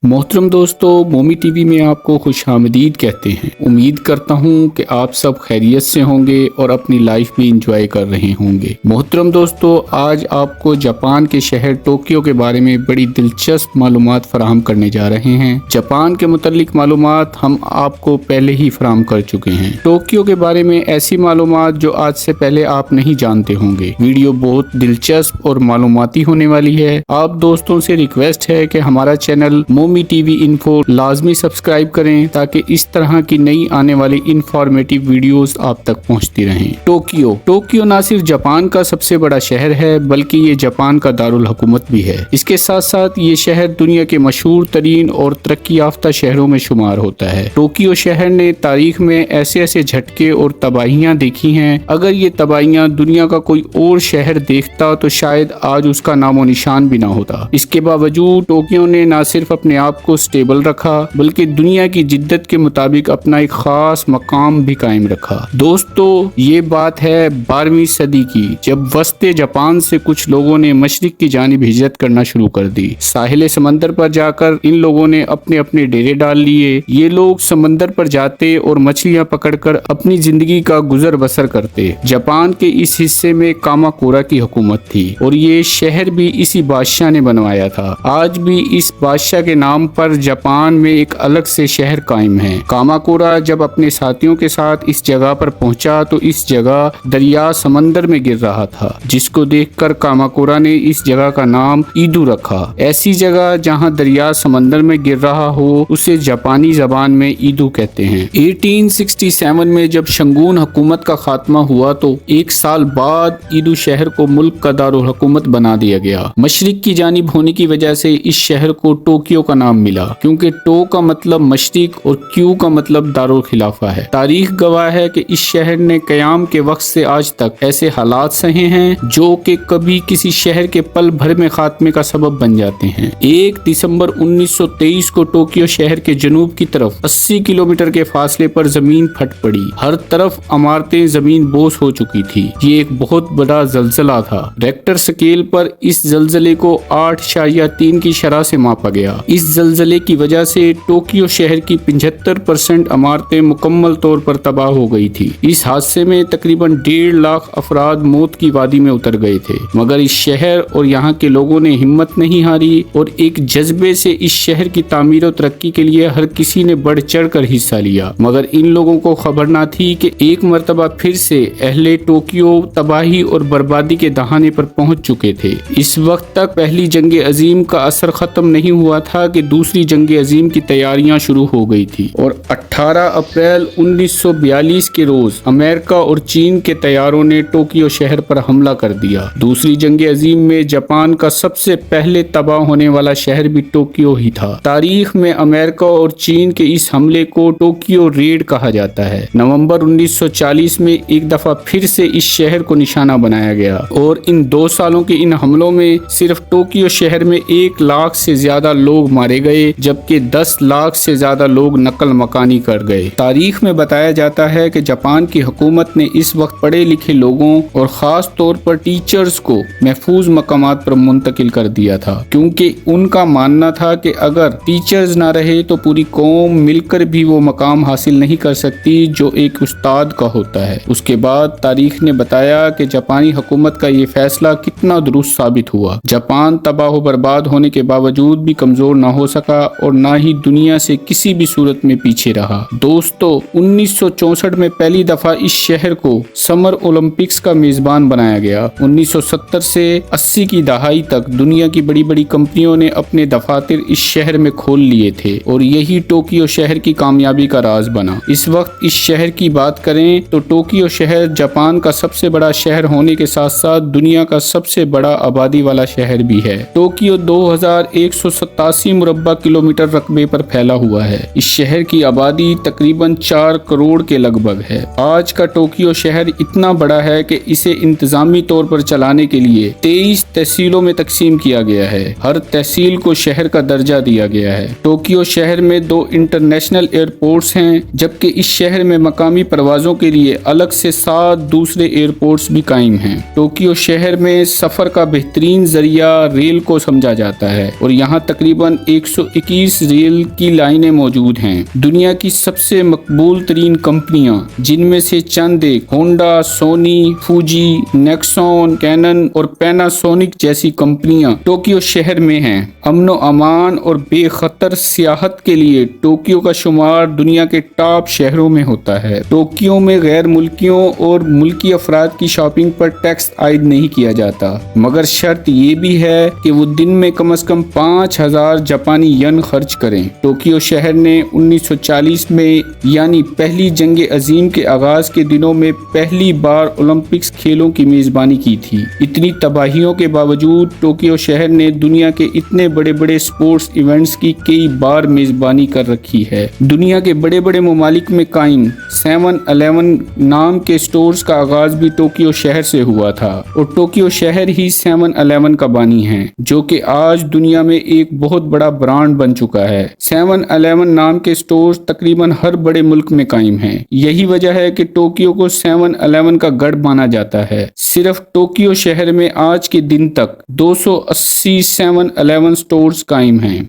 मोहतरम दोस्तों, मोमी टीवी में आपको खुश आमदीद कहते हैं। उम्मीद करता हूं कि आप सब खैरियत से होंगे और अपनी लाइफ भी इंजॉय कर रहे होंगे। मोहतरम दोस्तों, आज आपको जापान के शहर टोक्यो के बारे में बड़ी दिलचस्प मालूमात फराहम करने जा रहे हैं। जापान के मुतल्लिक मालूमात हम आपको पहले ही फराहम कर चुके हैं। टोक्यो के बारे में ऐसी मालूमात जो आज से पहले आप नहीं जानते होंगे। वीडियो बहुत दिलचस्प और मालूमाती होने वाली है। आप दोस्तों से रिक्वेस्ट है कि हमारा चैनल मोमी टीवी इन्फो लाजमी सब्सक्राइब करें ताकि इस तरह की नई आने वाली इंफॉर्मेटिव वीडियोस आप तक पहुंचती रहें। टोक्यो न सिर्फ जापान का सबसे बड़ा शहर है बल्कि ये जापान का दारुल हुकूमत भी है। इसके साथ साथ ये शहर दुनिया के मशहूर तरीन और तरक्की याफ्ता शहरों में शुमार होता है। टोक्यो शहर ने तारीख में ऐसे ऐसे झटके और तबाहियां देखी हैं, अगर ये तबाहियां दुनिया का कोई और शहर देखता तो शायद आज उसका नामो निशान भी ना होता। इसके बावजूद टोक्यो ने न सिर्फ अपने आप को स्टेबल रखा बल्कि दुनिया की जिद्दत के मुताबिक अपना एक खास मकाम भी कायम रखा। दोस्तों, ये बात है 12वीं सदी की, जब वस्ते जापान से कुछ लोगों ने मशरिक की जानिब हिजरत करना शुरू कर दी। साहिल समंदर पर जाकर इन लोगों ने अपने अपने डेरे डाल लिए। ये लोग समंदर पर जाते और मछलियां पकड़कर अपनी जिंदगी का गुजर बसर करते। जापान के इस हिस्से में कामाकोरा की हुकूमत थी और ये शहर भी इसी बादशाह ने बनवाया था। आज भी इस बादशाह के नाम पर जापान में एक अलग से शहर कायम है। कामाकोरा जब अपने साथियों के साथ इस जगह पर पहुंचा तो इस जगह दरिया समंदर में गिर रहा था, जिसको देखकर कामाकोरा ने इस जगह का नाम ईदू रखा। ऐसी जगह जहां दरिया समंदर में गिर रहा हो उसे जापानी जबान में ईदू कहते हैं। 1867 में जब शंगून हुकूमत का खात्मा हुआ तो एक साल बाद ईदू शहर को मुल्क का दारुल हुकूमत बना दिया गया। मशरिक की जानिब होने की वजह से इस शहर को टोक्यो का नाम मिला, क्योंकि टो का मतलब मशरिक और क्यू का मतलब दारुल खिलाफा है। तारीख गवाह है कि इस शहर ने कयाम के वक्त से आज तक ऐसे हालात सहे हैं जो कि कभी किसी शहर के पल भर में खात्मे का सबब बन जाते हैं। 1 दिसंबर 1923 को टोक्यो शहर के जनूब की तरफ 80 किलोमीटर के फासले पर जमीन फट पड़ी। हर तरफ इमारतें जमीन बोस हो चुकी थी। ये एक बहुत बड़ा जलजला था। रेक्टर स्केल पर इस जलजले को 8.3 की शरह से मापा गया। इस जलजले की वजह से टोक्यो शहर की 75% इमारतें मुकम्मल तौर पर तबाह हो गई थी। इस हादसे में तकरीबन 1.5 लाख अफराद मौत की वादी में उतर गए थे, मगर इस शहर और यहाँ के लोगों ने हिम्मत नहीं हारी और एक जज्बे से इस शहर की तामीर और तरक्की के लिए हर किसी ने बढ़ चढ़ कर हिस्सा लिया। मगर इन लोगों को खबर न थी कि एक मरतबा फिर से अहले टोक्यो तबाही और बर्बादी के दहाने पर पहुंच चुके थे। इस वक्त तक पहली जंग अजीम का असर खत्म नहीं हुआ था कि दूसरी जंग अजीम की तैयारियां शुरू हो गई थी और 18 अप्रैल 1942 के रोज अमेरिका और चीन के तैयारों ने टोक्यो शहर पर हमला कर दिया। दूसरी जंग अजीम में जापान का सबसे पहले तबाह होने वाला शहर भी टोक्यो ही था। तारीख में अमेरिका और चीन के इस हमले को टोक्यो रेड कहा जाता है। नवंबर 1940 में एक दफा फिर से इस शहर को निशाना बनाया गया और इन 2 सालों के इन हमलों में सिर्फ टोक्यो शहर में 1 लाख से ज्यादा लोग मारे गए, जबकि 10 लाख से ज्यादा लोग नकल मकानी कर गए। तारीख में बताया जाता है कि जापान की हुकूमत ने इस वक्त पढ़े लिखे लोगों और खास तौर पर टीचर्स को महफूज मकामात पर मुंतकिल कर दिया था, क्योंकि उनका मानना था कि अगर टीचर्स ना रहे तो पूरी कौम मिलकर भी वो मकाम हासिल नहीं कर सकती जो एक उस्ताद का होता है। उसके बाद तारीख ने बताया कि जापानी हुकूमत का ये फैसला कितना दुरुस्त साबित हुआ। जापान तबाह बर्बाद होने के बावजूद भी कमजोर ना हो सका और ना ही दुनिया से किसी भी सूरत में पीछे रहा। दोस्तों, 1964 में पहली दफा इस शहर को समर ओलंपिक्स का मेजबान बनाया गया। 1970 से 80 की दहाई तक दुनिया की बड़ी बड़ी कंपनियों ने अपने दफातर इस शहर में खोल लिए थे और यही टोक्यो शहर की कामयाबी का राज बना। इस वक्त इस शहर की बात करें तो टोक्यो शहर जापान का सबसे बड़ा शहर होने के साथ साथ दुनिया का सबसे बड़ा आबादी वाला शहर भी है। टोक्यो 2187 मुरब्बा किलोमीटर रकबे पर फैला हुआ है। इस शहर की आबादी तकरीबन 4 करोड़ के लगभग है। आज का टोक्यो शहर इतना बड़ा है कि इसे इंतजामी तौर पर चलाने के लिए 23 तहसीलों में तकसीम किया गया है। हर तहसील को शहर का दर्जा दिया गया है। टोक्यो शहर में 2 इंटरनेशनल एयरपोर्ट्स हैं, जबकि इस शहर में मकामी परवाजों के लिए अलग से 7 दूसरे एयरपोर्ट्स भी कायम हैं। टोक्यो शहर में सफर का बेहतरीन जरिया रेल को समझा जाता है और यहाँ तकरीबन 121 ریل کی لائنیں موجود ہیں۔ دنیا کی سب سے مقبول ترین کمپنیاں جن میں سے چند ایک ہونڈا، سونی، فوجی، نیکسون، کینن اور پیناسونک جیسی کمپنیاں ٹوکیو شہر میں ہیں۔ امن و امان اور بے خطر سیاحت کے لیے ٹوکیو کا شمار دنیا کے ٹاپ شہروں میں ہوتا ہے۔ ٹوکیو میں غیر ملکیوں اور ملکی افراد کی شاپنگ پر ٹیکس عائد نہیں کیا جاتا، مگر شرط یہ بھی ہے کہ وہ دن میں کم از کم 5000 جاپانی ین خرچ کریں۔ ٹوکیو شہر نے 1940 میں یعنی پہلی جنگ عظیم کے آغاز کے دنوں میں پہلی بار اولمپکس کھیلوں کی میزبانی کی تھی۔ اتنی تباہیوں کے باوجود ٹوکیو شہر نے دنیا کے اتنے بڑے بڑے سپورٹس ایونٹس کی کئی بار میزبانی کر رکھی ہے۔ دنیا کے بڑے بڑے ممالک میں قائم 7-Eleven نام کے سٹورز کا آغاز بھی ٹوکیو شہر سے ہوا تھا اور ٹوکیو شہر ہی 7-Eleven کا بانی ہے، جو کہ آج دنیا میں ایک بہت بڑا برانڈ بن چکا ہے۔ 7-Eleven نام کے سٹورز تقریباً ہر بڑے ملک میں قائم ہیں۔ یہی وجہ ہے کہ ٹوکیو کو 7-Eleven کا گڑھ مانا جاتا ہے۔ صرف ٹوکیو شہر میں آج کے دن تک 280 7-Eleven سٹورز قائم ہیں۔